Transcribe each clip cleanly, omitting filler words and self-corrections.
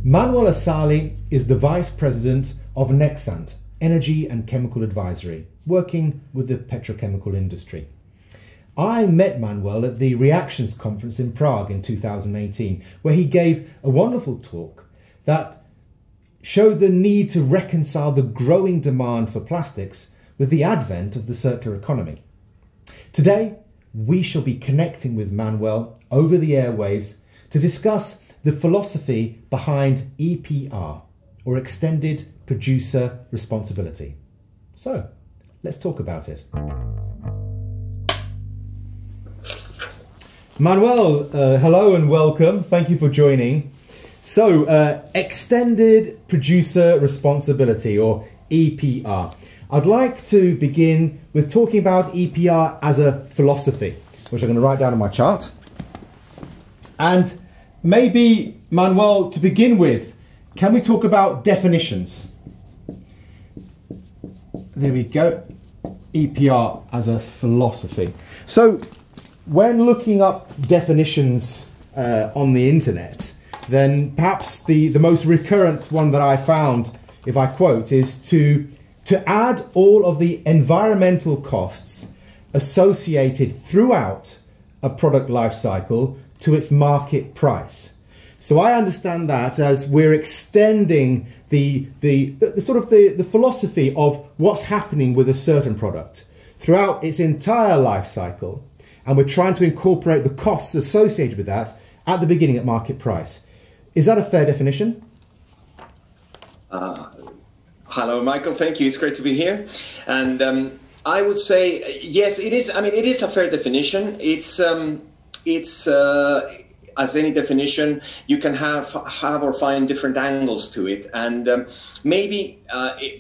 Manuel Asali is the Vice President of Nexant, Energy and Chemical Advisory, working with the petrochemical industry. I met Manuel at the Reactions Conference in Prague in 2018, where he gave a wonderful talk that showed the need to reconcile the growing demand for plastics with the advent of the circular economy. Today, we shall be connecting with Manuel over the airwaves to discuss the philosophy behind EPR, or Extended Producer Responsibility. So, let's talk about it. Manuel, hello and welcome. Thank you for joining. So, Extended Producer Responsibility, or EPR. I'd like to begin with talking about EPR as a philosophy, which I'm going to write down on my chart. And maybe, Manuel, to begin with, can we talk about definitions? There we go. EPR as a philosophy. So, when looking up definitions on the internet, then perhaps the most recurrent one that I found, if I quote, is to add all of the environmental costs associated throughout a product life cycle to its market price. So I understand that as we're extending the philosophy of what's happening with a certain product throughout its entire life cycle, and we're trying to incorporate the costs associated with that at the beginning at market price. Is that a fair definition? Hello, Michael. Thank you. It's great to be here. And I would say, yes, it is. I mean, it is a fair definition. It's as any definition, you can have or find different angles to it. And maybe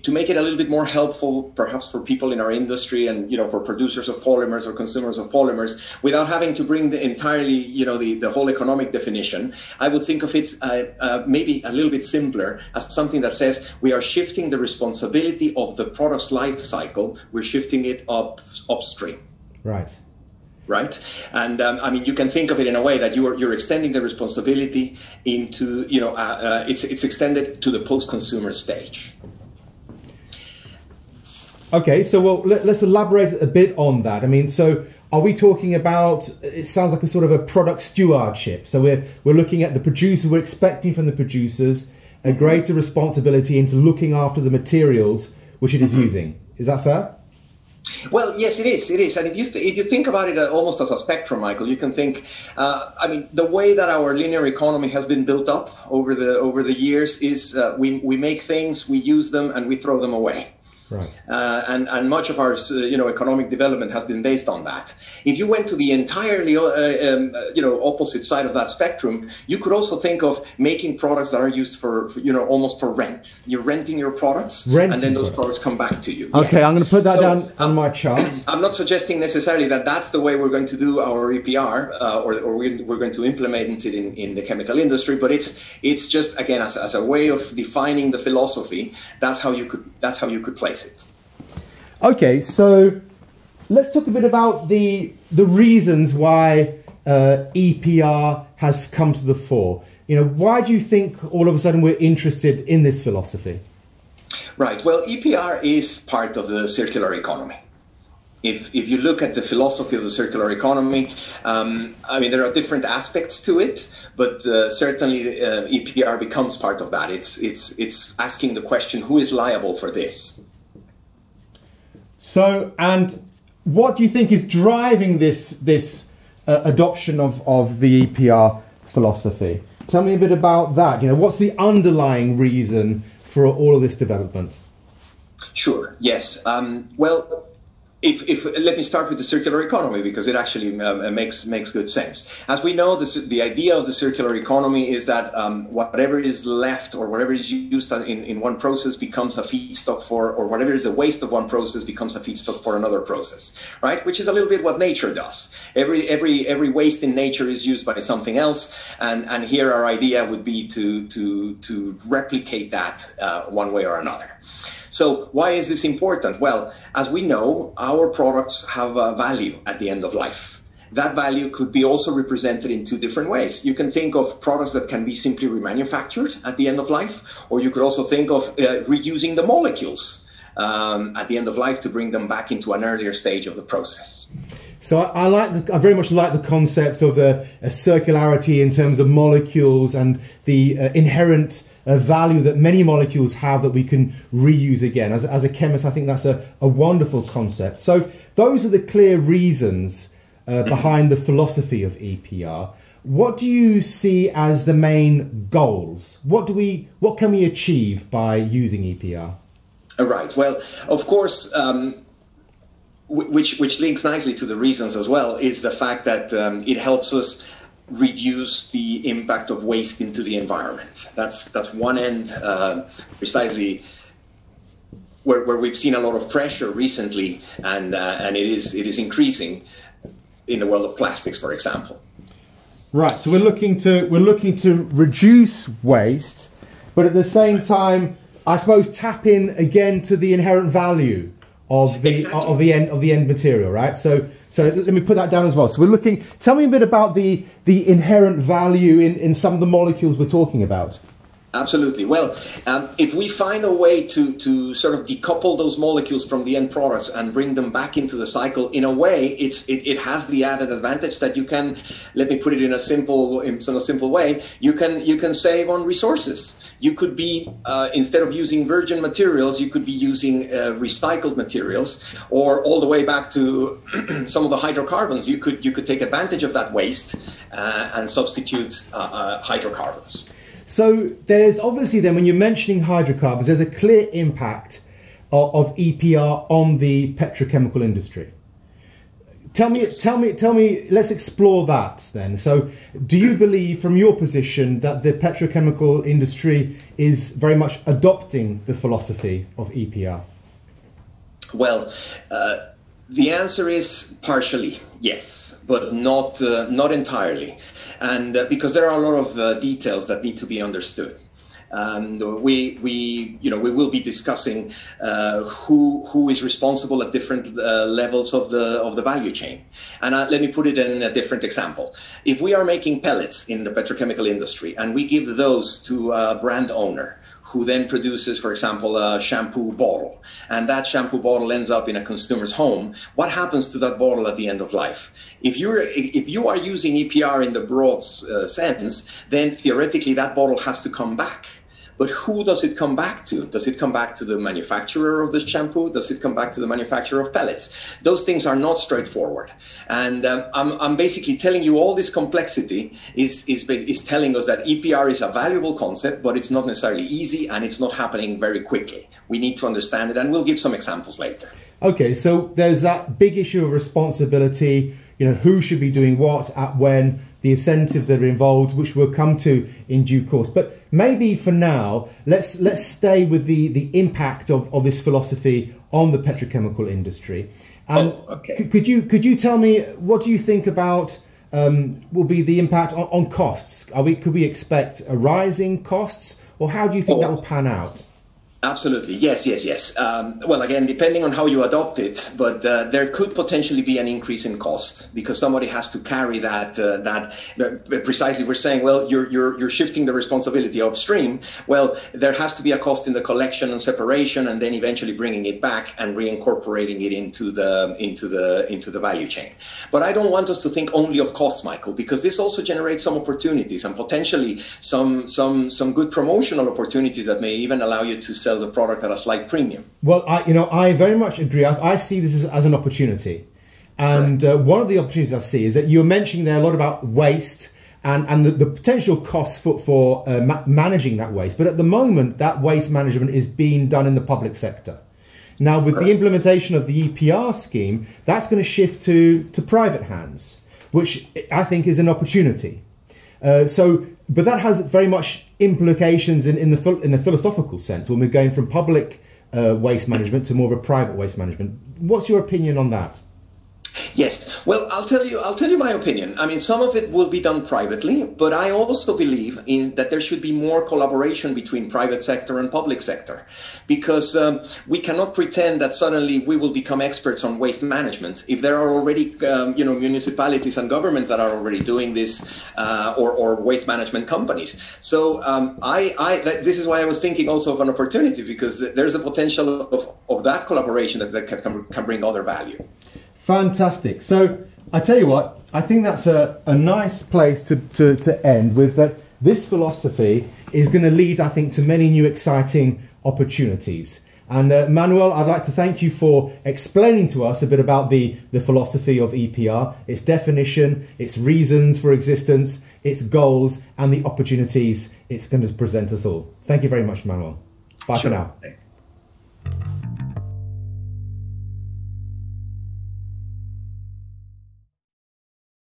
to make it a little bit more helpful, perhaps for people in our industry and, for producers of polymers or consumers of polymers, without having to bring the entirely, the whole economic definition, I would think of it maybe a little bit simpler as something that says we are shifting the responsibility of the product's life cycle. We're shifting it upstream. Right. Right, and I mean, you can think of it in a way that you're extending the responsibility into, it's extended to the post-consumer stage. Okay, so let's elaborate a bit on that. I mean, so are we talking about? It sounds like a sort of a product stewardship. So we're looking at the producer. We're expecting from the producers a greater responsibility into looking after the materials which it is using. Is that fair? Well, yes, it is. It is, and if you think about it almost as a spectrum, Michael, you can think. I mean, the way that our linear economy has been built up over the years is we make things, we use them, and we throw them away. Right. And much of our economic development has been based on that. If you went to the entirely opposite side of that spectrum, you could also think of making products that are used for almost for rent. You're renting your products, and then those products come back to you. Okay, yes. I'm going to put that down on my chart. I'm not suggesting necessarily that that's the way we're going to do our EPR, or we're going to implement it in the chemical industry. But it's just, again, as a way of defining the philosophy. That's how you could place it. Okay, so let's talk a bit about the reasons why EPR has come to the fore. Why do you think all of a sudden we're interested in this philosophy? Right. Well, EPR is part of the circular economy. If you look at the philosophy of the circular economy, I mean, there are different aspects to it, but certainly EPR becomes part of that. It's asking the question, who is liable for this? So, and what do you think is driving this adoption of the EPR philosophy? Tell me a bit about that. What's the underlying reason for all of this development? Sure. Yes. Well, let me start with the circular economy, because it actually makes good sense. As we know, the idea of the circular economy is that whatever is left or whatever is used in one process becomes a feedstock for, or whatever is a waste of one process becomes a feedstock for another process, right? Which is a little bit what nature does. Every waste in nature is used by something else, and here our idea would be to replicate that one way or another. So why is this important? Well, as we know, our products have a value at the end of life. that value could be also represented in two different ways. You can think of products that can be simply remanufactured at the end of life, or you could also think of reusing the molecules at the end of life to bring them back into an earlier stage of the process. So I very much like the concept of a circularity in terms of molecules and the inherent value that many molecules have that we can reuse again. As a chemist, I think that's a wonderful concept. So those are the clear reasons behind the philosophy of EPR. What do you see as the main goals? What can we achieve by using EPR? Right. Well, of course, which links nicely to the reasons as well, is the fact that it helps us reduce the impact of waste into the environment. That's one end, precisely where we've seen a lot of pressure recently, and it is increasing in the world of plastics, for example. Right. So we're looking to reduce waste, but at the same time, I suppose, tap in again to the inherent value of the end material, right? So let me put that down as well. So we're looking. Tell me a bit about the inherent value in some of the molecules we're talking about. Absolutely. Well, if we find a way to sort of decouple those molecules from the end products and bring them back into the cycle, in a way, it has the added advantage that you can, let me put it in a simple way, you can save on resources. You could be, instead of using virgin materials, you could be using recycled materials, or all the way back to some of the hydrocarbons. You could take advantage of that waste and substitute hydrocarbons. So there's obviously then, when you're mentioning hydrocarbons, there's a clear impact of EPR on the petrochemical industry. Tell me, let's explore that then. So do you believe, from your position, that the petrochemical industry is very much adopting the philosophy of EPR? Well, the answer is partially yes, but not entirely, and because there are a lot of details that need to be understood. And we will be discussing who is responsible at different levels of the value chain. And let me put it in a different example. If we are making pellets in the petrochemical industry and we give those to a brand owner who then produces, for example, a shampoo bottle, and that shampoo bottle ends up in a consumer's home, what happens to that bottle at the end of life? If you are using EPR in the broad sense, then theoretically that bottle has to come back. But who does it come back to? Does it come back to the manufacturer of the shampoo? Does it come back to the manufacturer of pellets? Those things are not straightforward. And I'm basically telling you all this complexity is telling us that EPR is a valuable concept, but it's not necessarily easy, and it's not happening very quickly. We need to understand it, and we'll give some examples later. Okay, so there's that big issue of responsibility, who should be doing what, at when, the incentives that are involved, which we'll come to in due course. But maybe for now, let's stay with the impact of this philosophy on the petrochemical industry. Okay. Could you tell me, what do you think about will be the impact on costs? Could we expect a rise in costs, or how do you think that will pan out? Absolutely. Yes. Well, again, depending on how you adopt it, but there could potentially be an increase in cost because somebody has to carry that. Precisely, we're saying, well, you're shifting the responsibility upstream. Well, there has to be a cost in the collection and separation, and then eventually bringing it back and reincorporating it into the value chain. But I don't want us to think only of costs, Michael, because this also generates some opportunities and potentially some good promotional opportunities that may even allow you to sell the product at a slight premium. Well, I very much agree. I see this as an opportunity, and one of the opportunities I see is that you're mentioning there a lot about waste and the potential costs for managing that waste. But at the moment, that waste management is being done in the public sector. Now, with the implementation of the EPR scheme, that's going to shift to private hands, which I think is an opportunity. But that has very much implications in the philosophical sense when we're going from public waste management to more of a private waste management. What's your opinion on that? Yes. Well, I'll tell you my opinion. I mean, some of it will be done privately, but I also believe that there should be more collaboration between private sector and public sector, because we cannot pretend that suddenly we will become experts on waste management if there are already, municipalities and governments that are already doing this, or waste management companies. So this is why I was thinking also of an opportunity, because there's a potential of that collaboration that can bring other value. Fantastic. So I tell you what, I think that's a nice place to end with, that this philosophy is going to lead, I think, to many new exciting opportunities. And Manuel, I'd like to thank you for explaining to us a bit about the philosophy of EPR, its definition, its reasons for existence, its goals, and the opportunities it's going to present us all. Thank you very much, Manuel. Bye for now. Thanks.